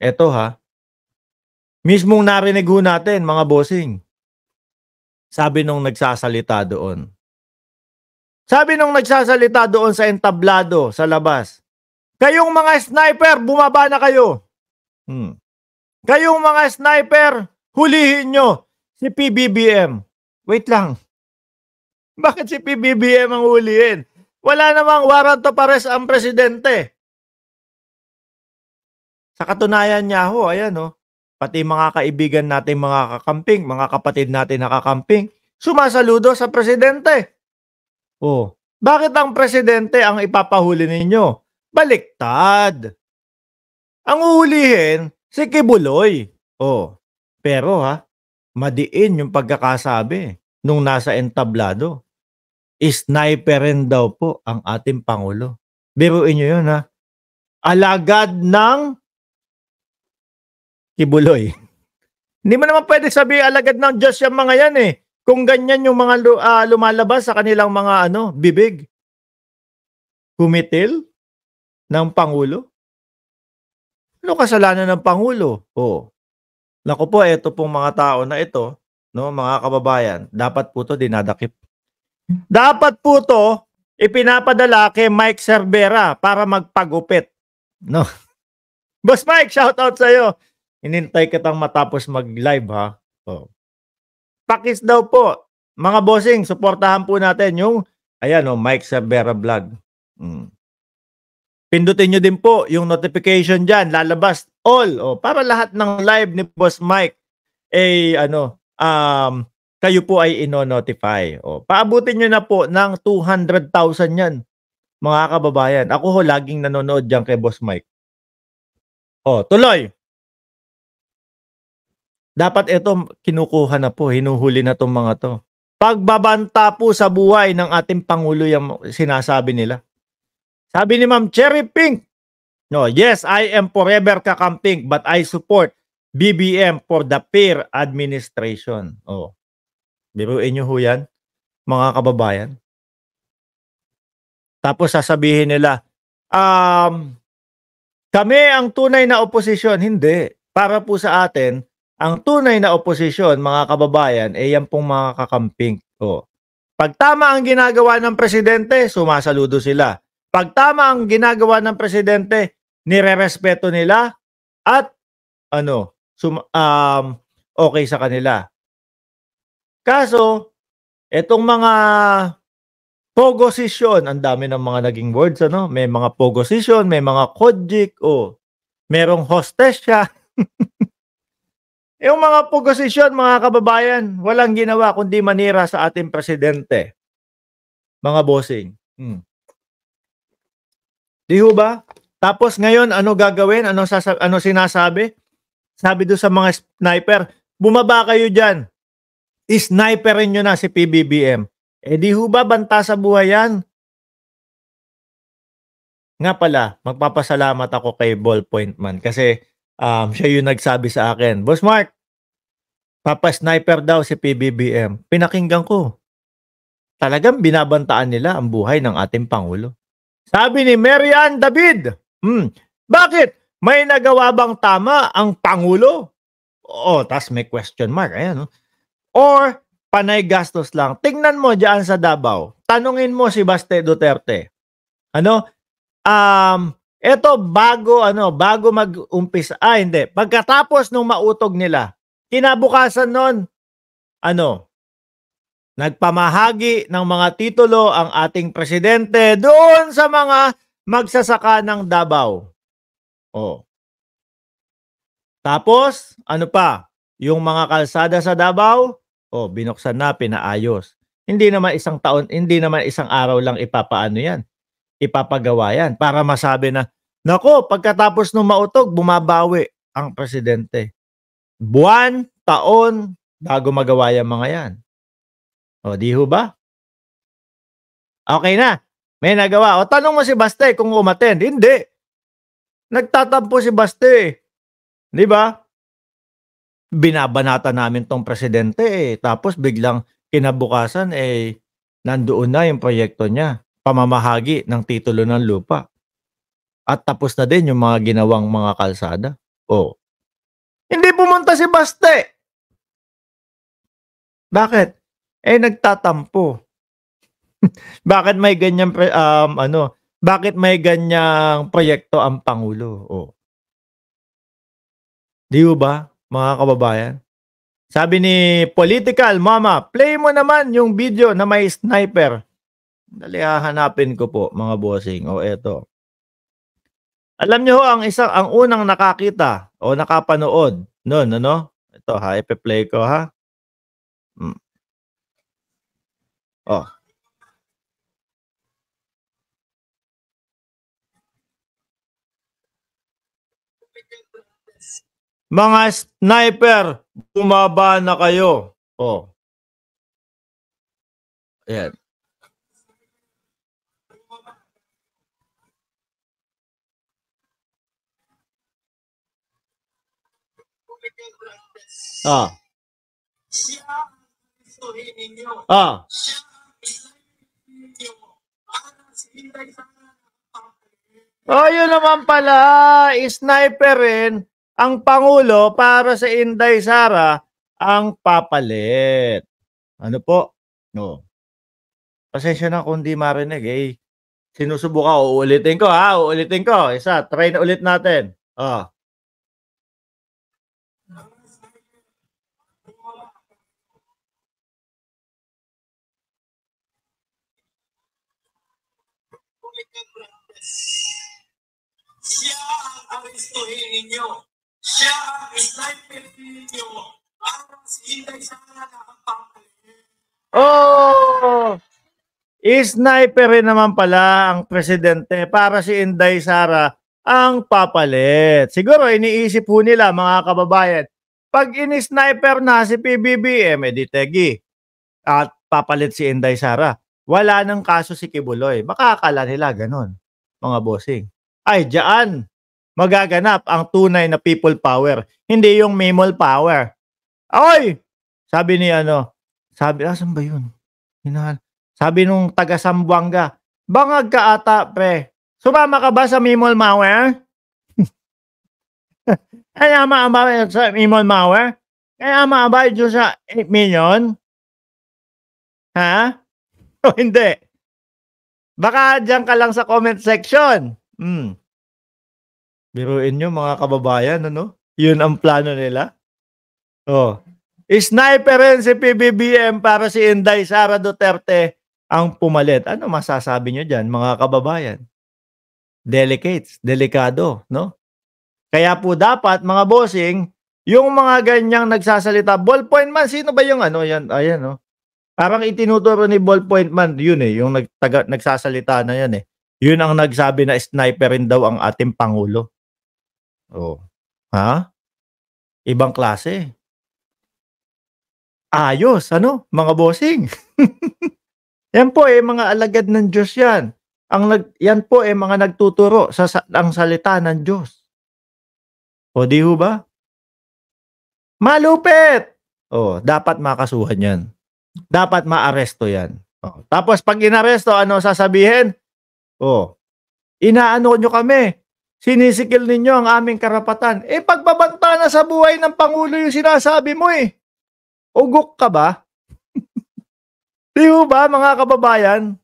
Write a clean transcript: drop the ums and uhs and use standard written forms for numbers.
Eto ha, mismong narinig ho natin mga bossing. Sabi nung nagsasalita doon. Sabi nung nagsasalita doon sa entablado sa labas, "Kayong mga sniper, bumaba na kayo. Kayong mga sniper, hulihin nyo si PBBM." Wait lang. Bakit si PBBM ang hulihin? Wala namang warrant of arrest ang presidente. Sa katunayan niya ho, ayan ho, pati mga kaibigan natin mga kakamping, mga kapatid natin nakakamping, sumasaludo sa presidente. Oh, bakit ang presidente ang ipapahuli ninyo? Baliktad. Ang uhulihin, si Kibuloy. Oh, pero ha, madiin yung pagkakasabi nung nasa entablado. Sniper rin daw po ang ating Pangulo. Biruin nyo yun ha. Alagad ng Kibuloy. Hindi mo naman pwede sabihin alagad ng Diyos yung mga yan eh. Kung ganyan yung mga lumalabas sa kanilang mga bibig. Kumitil ng Pangulo. Ano kasalanan ng Pangulo? Oh. Naku po, ito pong mga tao na ito, no, mga kababayan, dapat po to dinadakip. Dapat po to ipinapadala kay Mike Cervera para magpagupit. No. Boss Mike, shout out sa iyo. Inintay kitang matapos mag-live ha. Oh. Pakis daw po. Mga bossing, suportahan po natin yung ayan Mike Cervera vlog. Pindutin nyo din po yung notification dyan. Lalabas all. Para lahat ng live ni Boss Mike kayo po ay ino-notify. Paabutin nyo na po ng 200,000 yan, mga kababayan. Ako ho, laging nanonood dyan kay Boss Mike. Tuloy. Dapat ito kinukuha na po, hinuhuli na itong mga to. Pagbabanta po sa buhay ng ating Pangulo yung sinasabi nila. Sabi ni Ma'am Cherry Pink, "No, yes, I am forever kakamping but I support BBM for the fair administration." Biruin nyo ho yan, mga kababayan. Tapos sasabihin nila, kami ang tunay na oposisyon. Hindi. Para po sa atin, ang tunay na oposisyon, mga kababayan, yan pong mga kakamping. Pag tama ang ginagawa ng presidente, sumasaludo sila. Pag tama ang ginagawa ng presidente, nirerespeto nila at okay sa kanila. Kaso, etong mga pogosisyon, ang dami ng mga naging words, may mga pogosisyon, may mga kodjik, merong hostesya. Yung mga pogosisyon, mga kababayan, walang ginawa kundi manira sa ating presidente. Mga bossing. Di ho ba? Tapos ngayon, ano gagawin? Ano sinasabi? Sabi doon sa mga sniper, bumaba kayo dyan. Sniperin nyo na si PBBM. Di ho ba banta sa buhay yan? Nga pala, magpapasalamat ako kay Ballpoint Man kasi siya yung nagsabi sa akin, "Boss Mark, papa-sniper daw si PBBM." Pinakinggan ko. Talagang binabantaan nila ang buhay ng ating Pangulo. Sabi ni Marian David, bakit? May nagawa bang tama ang Pangulo? Tas may question mark. Ayan, Or panay gastos lang. Tingnan mo diyan sa Davao. Tanungin mo si Baste Duterte. Eto bago mag-umpisa. Hindi. Pagkatapos nung mautog nila, kinabukasan nun, nagpamahagi ng mga titulo ang ating presidente doon sa mga magsasaka ng Davao. Tapos, yung mga kalsada sa Davao, binuksan na, pinaayos. Hindi naman isang taon, hindi naman isang araw lang ipapagawa yan para masabi na, nako, pagkatapos nung mautog, bumabawi ang presidente. Buwan, taon, bago magawa yung mga yan. Di ho ba? Okay na. May nagawa. Tanong mo si Baste kung umattend. Hindi. Nagtatampo si Baste. Di ba? Binabanata namin tong presidente Tapos biglang kinabukasan nandoon na yung proyekto niya. Pamamahagi ng titulo ng lupa. At tapos na din yung mga ginawang mga kalsada. Oh. Hindi pumunta si Baste. Bakit? Eh, nagtatampo. Bakit may ganyang bakit may ganyang proyekto ang Pangulo? Oh. 'Di ba, mga kababayan? Sabi ni Political Mama, play mo naman yung video na may sniper. Dali hahanapin ko po, mga bossing. O eto. Alam niyo ho, ang unang nakakita o nakapanood nun, ano? Ito ha, ipe-play ko ha. Oh. Mga sniper, bumaba na kayo. Oh. Ayan. Ah. Ah. Oh, yun naman pala, sniper rin ang Pangulo para sa Inday Sara ang papalit. Ano po? No. Pasensya na kung di marinig eh. Sinusubukan, uulitin ko ha, uulitin ko. Isa, try na ulit natin. Oh. Siya ang aristuhin ninyo. Siya ang sniper ninyo. Para si Inday Sara na ang papalit. Oh! Sniper rin naman pala ang presidente para si Inday Sara ang papalit. Siguro iniisip po nila, mga kababayan, pag ini-sniper na si PBBM, edi tegi, at papalit si Inday Sara. Wala nang kaso si Kibuloy. Baka akala nila ganun, mga bossing. Ay, diyan magaganap ang tunay na people power, hindi yung memol power. Oy! Sabi ni asan ba yun? Sabi nung taga Zamboanga, bangag ka ata, pre. Sumama ka ba sa memol power? Kaya maabay sa memol power? Kaya maabay dyan sa 8 million? Ha? O hindi? Baka dyan ka lang sa comment section. Biruin nyo, mga kababayan, ano? Yun ang plano nila. Oh. Sniper rin si PBBM para si Inday Sara Duterte ang pumalit. Ano masasabi nyo dyan, mga kababayan? Delikado, no? Kaya po dapat, mga bossing, yung mga ganyang nagsasalita, ballpoint man, sino ba yung yan? Ayan, no? Parang itinuturo ni ballpoint man, yun eh, yung nagsasalita na yan eh. Yun ang nagsabi na sniper rin daw ang ating Pangulo. Oh. Ha? Ibang klase. Ayos, mga bossing. Yan po mga alagad ng Diyos yan. Yan po mga nagtuturo ang salita ng Diyos. O di ho ba? Malupit! Dapat makasuhan yan. Dapat maaresto yan. Tapos pag inaresto, ano sasabihin? Inaano nyo kami. Sinisikil ninyo ang aming karapatan. Pagbabanta na sa buhay ng Pangulo yung sinasabi mo eh. Ugok ka ba? Di ba, mga kababayan?